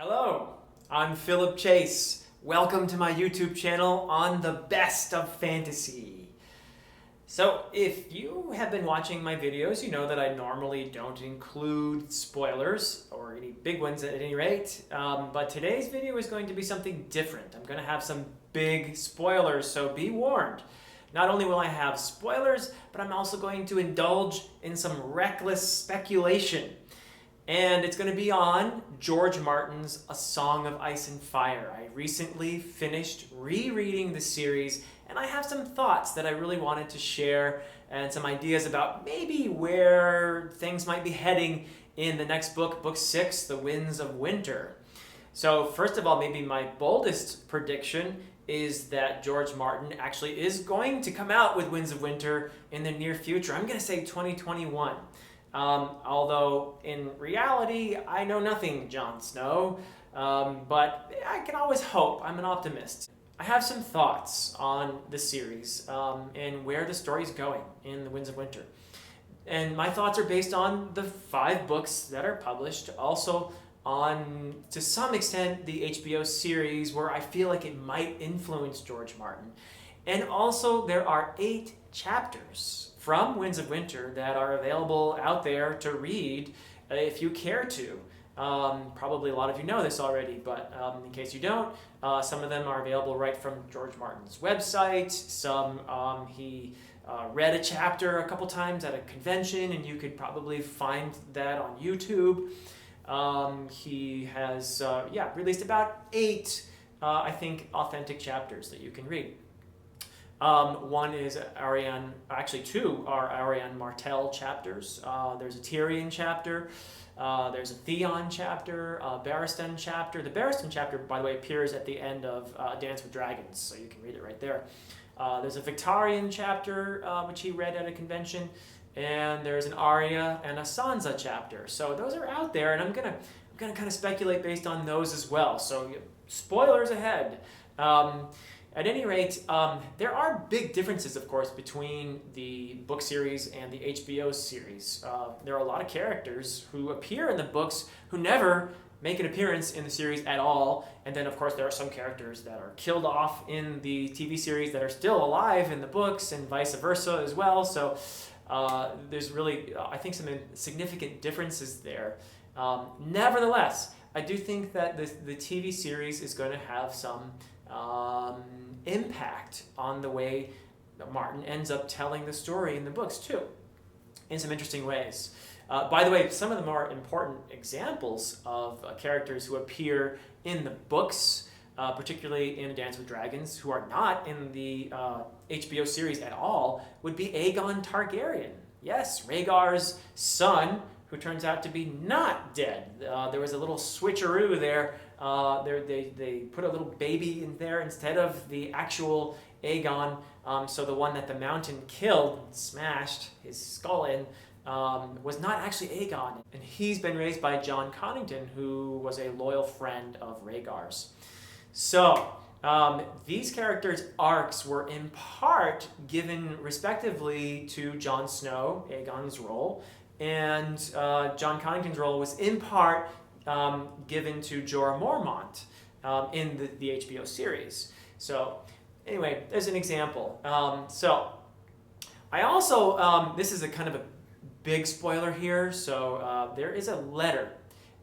Hello, I'm Philip Chase. Welcome to my YouTube channel on the best of fantasy. So if you have been watching my videos, you know that I normally don't include spoilers, or any big ones at any rate, but today's video is going to be something different. I'm going to have some big spoilers, so be warned. Not only will I have spoilers, but I'm also going to indulge in some reckless speculation. And it's going to be on George Martin's A Song of Ice and Fire. I recently finished rereading the series, and I have some thoughts that I really wanted to share and some ideas about maybe where things might be heading in the next book, Book 6, The Winds of Winter. So first of all, maybe my boldest prediction is that George Martin actually is going to come out with Winds of Winter in the near future. I'm going to say 2021. Although in reality, I know nothing Jon Snow, but I can always hope. I'm an optimist. I have some thoughts on the series and where the story's going in The Winds of Winter. And my thoughts are based on the 5 books that are published, also on, to some extent, the HBO series where I feel like it might influence George Martin. And also there are 8 chapters from Winds of Winter that are available out there to read if you care to. Probably a lot of you know this already, but in case you don't, some of them are available right from George Martin's website. Some he read a chapter a couple times at a convention, and you could probably find that on YouTube. He has released about 8, I think, authentic chapters that you can read. One is Arianne, actually 2 are Arianne Martell chapters. There's a Tyrion chapter, there's a Theon chapter, a Barristan chapter. The Barristan chapter, by the way, appears at the end of Dance with Dragons, so you can read it right there. There's a Victarion chapter, which he read at a convention, and there's an Arya and a Sansa chapter. So those are out there, and I'm gonna kind of speculate based on those as well. So spoilers ahead. At any rate, there are big differences, of course, between the book series and the HBO series. There are a lot of characters who appear in the books who never make an appearance in the series at all. And then, of course, there are some characters that are killed off in the TV series that are still alive in the books, and vice versa as well. So there's really, I think, some significant differences there. Nevertheless, I do think that the TV series is going to have some impact on the way that Martin ends up telling the story in the books too, in some interesting ways. By the way, some of the more important examples of characters who appear in the books, particularly in Dance with Dragons, who are not in the HBO series at all, would be Aegon Targaryen. Yes, Rhaegar's son, who turns out to be not dead. There was a little switcheroo there. They put a little baby in there instead of the actual Aegon. So the one that the mountain killed, smashed his skull in, was not actually Aegon. And he's been raised by Jon Connington, who was a loyal friend of Rhaegar's. So these characters' arcs were in part given respectively to Jon Snow, Aegon's role, and Jon Connington's role was in part given to Jorah Mormont in the HBO series. So anyway, there's an example. So I also, this is a kind of a big spoiler here, so there is a letter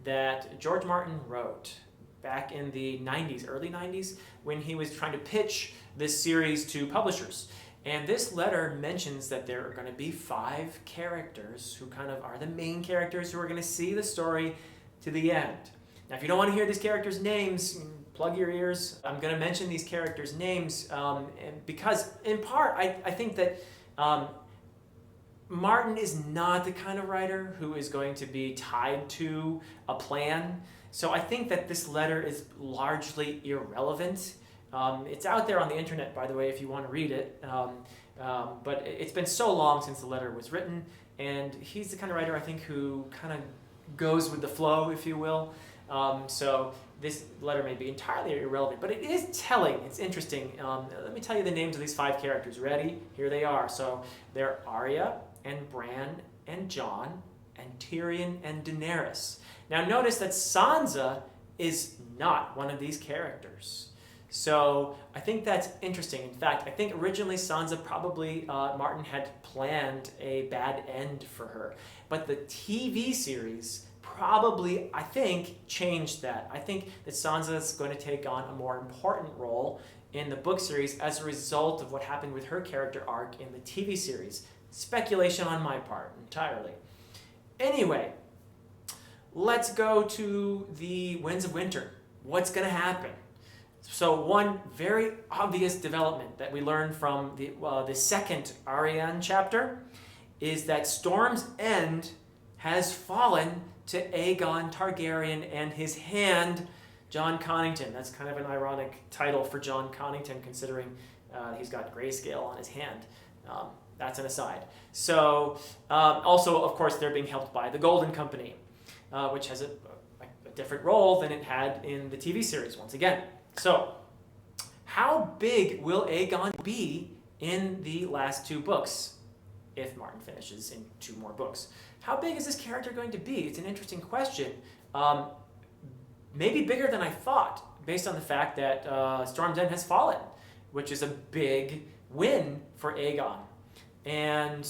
that George Martin wrote back in the 90s, early 90s, when he was trying to pitch this series to publishers. And this letter mentions that there are going to be 5 characters who kind of are the main characters who are going to see the story to the end. Now, if you don't want to hear these characters' names, plug your ears. I'm going to mention these characters' names because, in part, I think that Martin is not the kind of writer who is going to be tied to a plan. So I think that this letter is largely irrelevant. It's out there on the internet, by the way, if you want to read it. But it's been so long since the letter was written, and he's the kind of writer, I think, who kind of goes with the flow, if you will. So this letter may be entirely irrelevant, but it is telling. It's interesting. Let me tell you the names of these 5 characters. Ready? Here they are. So they're Arya and Bran and Jon and Tyrion and Daenerys. Now notice that Sansa is not one of these characters. So I think that's interesting. In fact, I think originally Sansa probably, Martin had planned a bad end for her. But the TV series probably, I think, changed that. I think that Sansa is going to take on a more important role in the book series as a result of what happened with her character arc in the TV series. Speculation on my part, entirely. Anyway, let's go to the Winds of Winter. What's going to happen? So one very obvious development that we learned from the second Arianne chapter is that Storm's End has fallen to Aegon Targaryen and his hand, Jon Connington. That's kind of an ironic title for Jon Connington, considering he's got grayscale on his hand. That's an aside. So also, of course, they're being helped by the Golden Company, which has a different role than it had in the TV series, once again. So, how big will Aegon be in the last 2 books, if Martin finishes in 2 more books? How big is this character going to be? It's an interesting question. Maybe bigger than I thought, based on the fact that Storm's End has fallen, which is a big win for Aegon. And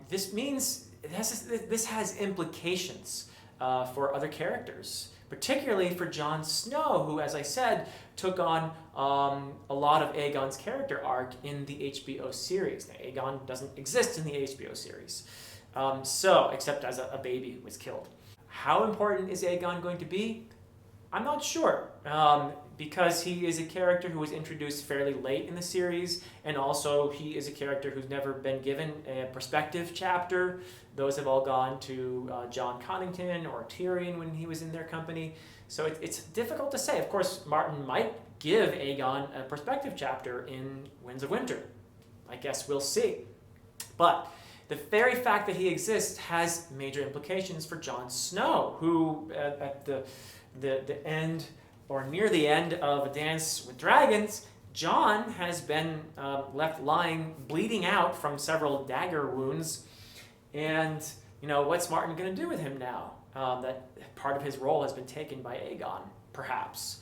this means this has implications for other characters, particularly for Jon Snow, who, as I said, took on a lot of Aegon's character arc in the HBO series. Now, Aegon doesn't exist in the HBO series, except as a baby who was killed. How important is Aegon going to be? I'm not sure, because he is a character who was introduced fairly late in the series, and also he is a character who's never been given a perspective chapter. Those have all gone to Jon Connington or Tyrion when he was in their company. So it's difficult to say. Of course, Martin might give Aegon a perspective chapter in Winds of Winter. I guess we'll see. But the very fact that he exists has major implications for Jon Snow, who at the end, or near the end of A Dance with Dragons, Jon has been left lying, bleeding out from several dagger wounds. And, what's Martin going to do with him now? That part of his role has been taken by Aegon, perhaps.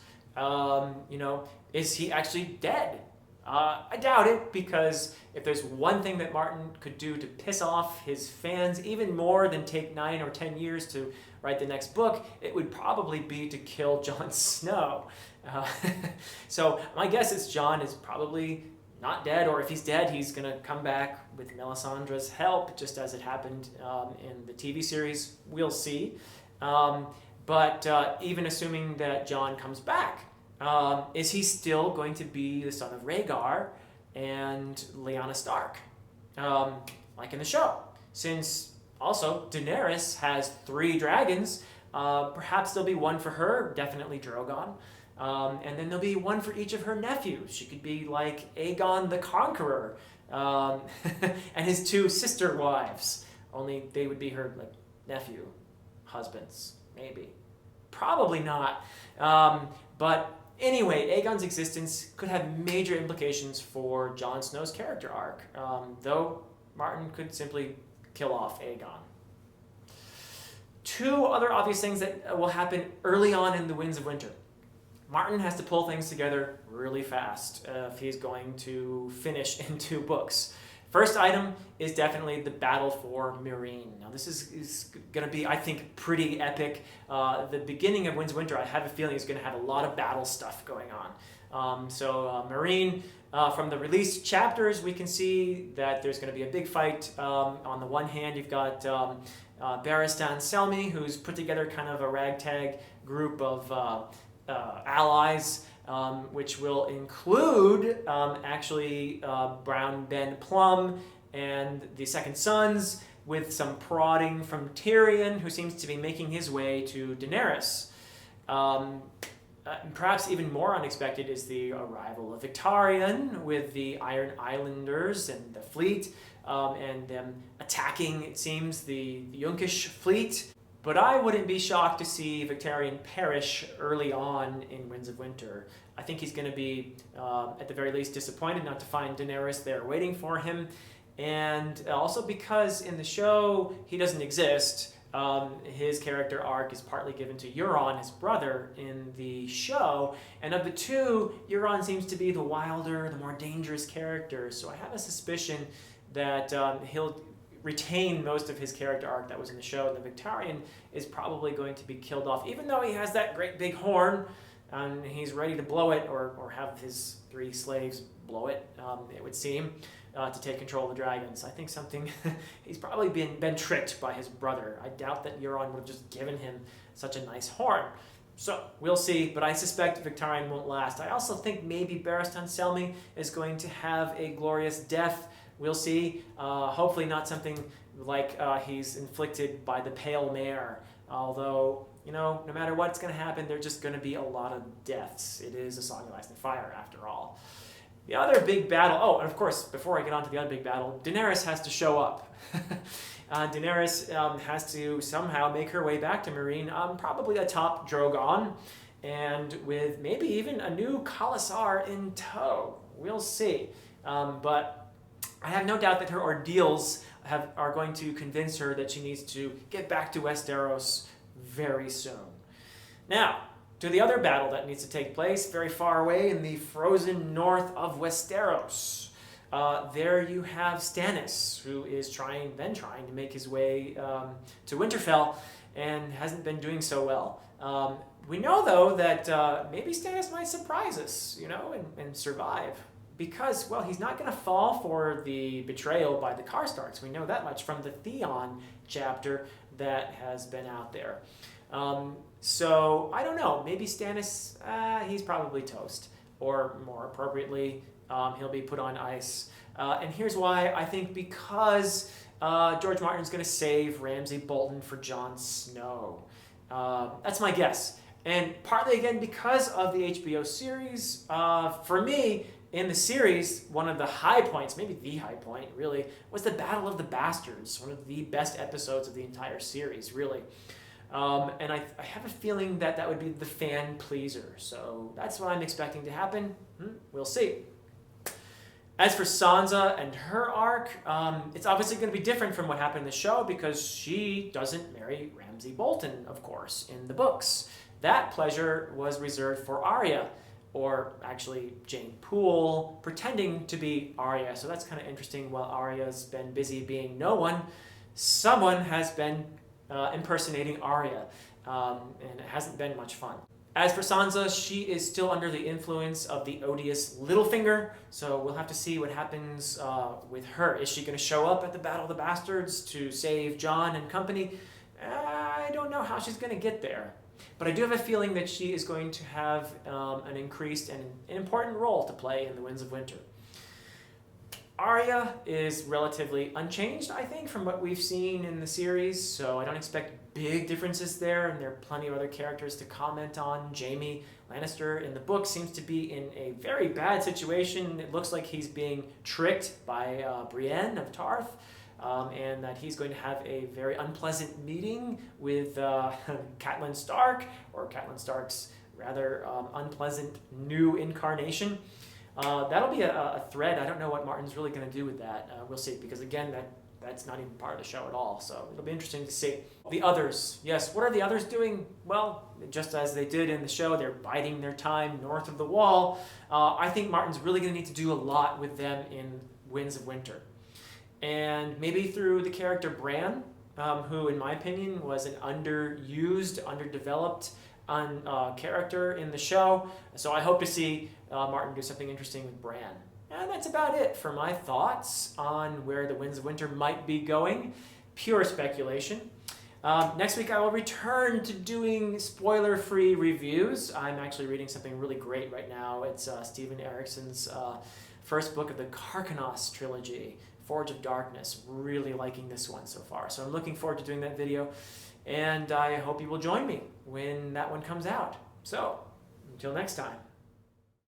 Is he actually dead? I doubt it, because if there's one thing that Martin could do to piss off his fans even more than take 9 or 10 years to write the next book, it would probably be to kill Jon Snow. So my guess is Jon is probably not dead, or if he's dead, he's going to come back with Melisandre's help, just as it happened in the TV series. We'll see. But even assuming that Jon comes back, is he still going to be the son of Rhaegar and Lyanna Stark, like in the show? Since also Daenerys has 3 dragons, perhaps there'll be one for her, definitely Drogon, and then there'll be one for each of her nephews. She could be like Aegon the Conqueror, and his 2 sister wives, only they would be her nephew husbands, maybe. Probably not. But anyway, Aegon's existence could have major implications for Jon Snow's character arc, though Martin could simply kill off Aegon. 2 other obvious things that will happen early on in the Winds of Winter. Martin has to pull things together really fast if he's going to finish in 2 books. First item is definitely the battle for Meereen. Now this is going to be, I think, pretty epic. The beginning of Winds of Winter, I have a feeling, is going to have a lot of battle stuff going on. Meereen, from the released chapters, we can see that there's going to be a big fight. On the one hand, you've got Barristan Selmy, who's put together kind of a ragtag group of allies, which will include Brown Ben Plum and the Second Sons, with some prodding from Tyrion, who seems to be making his way to Daenerys. Perhaps even more unexpected is the arrival of Victarion with the Iron Islanders and the fleet, and them attacking, it seems, the Yunkish fleet. But I wouldn't be shocked to see Victarion perish early on in Winds of Winter. I think he's going to be, at the very least, disappointed not to find Daenerys there waiting for him. And also because in the show he doesn't exist, His character arc is partly given to Euron, his brother, in the show. And of the two, Euron seems to be the wilder, the more dangerous character. So I have a suspicion that he'll retain most of his character arc that was in the show. And the Victarion is probably going to be killed off, even though he has that great big horn and he's ready to blow it, or have his 3 slaves blow it, it would seem. To take control of the dragons. I think he's probably been tricked by his brother. I doubt that Euron would have just given him such a nice horn. So we'll see, but I suspect Victarion won't last. I also think maybe Barristan Selmy is going to have a glorious death. We'll see. Hopefully not something like he's inflicted by the Pale Mare. Although, no matter what's going to happen, there's just going to be a lot of deaths. It is A Song of Ice and Fire, after all. The other big battle, and of course, before I get on to the other big battle, Daenerys has to show up. Daenerys has to somehow make her way back to Meereen, probably atop Drogon, and with maybe even a new Khalasar in tow. We'll see. But I have no doubt that her ordeals are going to convince her that she needs to get back to Westeros very soon. Now, to the other battle that needs to take place very far away in the frozen north of Westeros. There you have Stannis, who is trying to make his way to Winterfell and hasn't been doing so well. We know, though, that maybe Stannis might surprise us, and survive. Because, well, he's not going to fall for the betrayal by the Karstarks. We know that much from the Theon chapter that has been out there. So, I don't know, maybe Stannis, he's probably toast. Or, more appropriately, he'll be put on ice. And here's why. I think because George Martin's going to save Ramsay Bolton for Jon Snow. That's my guess. And partly, again, because of the HBO series. For me, in the series, one of the high points, maybe the high point, really, was the Battle of the Bastards. One of the best episodes of the entire series, really. And I have a feeling that would be the fan pleaser. So that's what I'm expecting to happen. We'll see. As for Sansa and her arc, it's obviously going to be different from what happened in the show because she doesn't marry Ramsay Bolton, of course, in the books. That pleasure was reserved for Arya, or actually Jane Poole, pretending to be Arya. So that's kind of interesting. While Arya's been busy being no one, someone has been impersonating Arya, and it hasn't been much fun. As for Sansa, she is still under the influence of the odious Littlefinger, so we'll have to see what happens with her. Is she going to show up at the Battle of the Bastards to save Jon and company? I don't know how she's going to get there. But I do have a feeling that she is going to have an increased and an important role to play in the Winds of Winter. Arya is relatively unchanged, I think, from what we've seen in the series, so I don't expect big differences there, and there are plenty of other characters to comment on. Jaime Lannister in the book seems to be in a very bad situation. It looks like he's being tricked by Brienne of Tarth, and that he's going to have a very unpleasant meeting with Catelyn Stark, or Catelyn Stark's rather unpleasant new incarnation. That'll be a thread. I don't know what Martin's really going to do with that. We'll see, because again, that's not even part of the show at all, so it'll be interesting to see. The others. Yes, what are the others doing? Well, just as they did in the show, they're biding their time north of the Wall. I think Martin's really going to need to do a lot with them in Winds of Winter. And maybe through the character Bran, who, in my opinion, was an underused, underdeveloped character in the show. So I hope to see Martin do something interesting with Bran. And that's about it for my thoughts on where the Winds of Winter might be going. Pure speculation. Next week I will return to doing spoiler-free reviews. I'm actually reading something really great right now. It's Stephen Erickson's first book of the Karkanos trilogy, Forge of Darkness. Really liking this one so far. So I'm looking forward to doing that video, and I hope you will join me when that one comes out. So, until next time.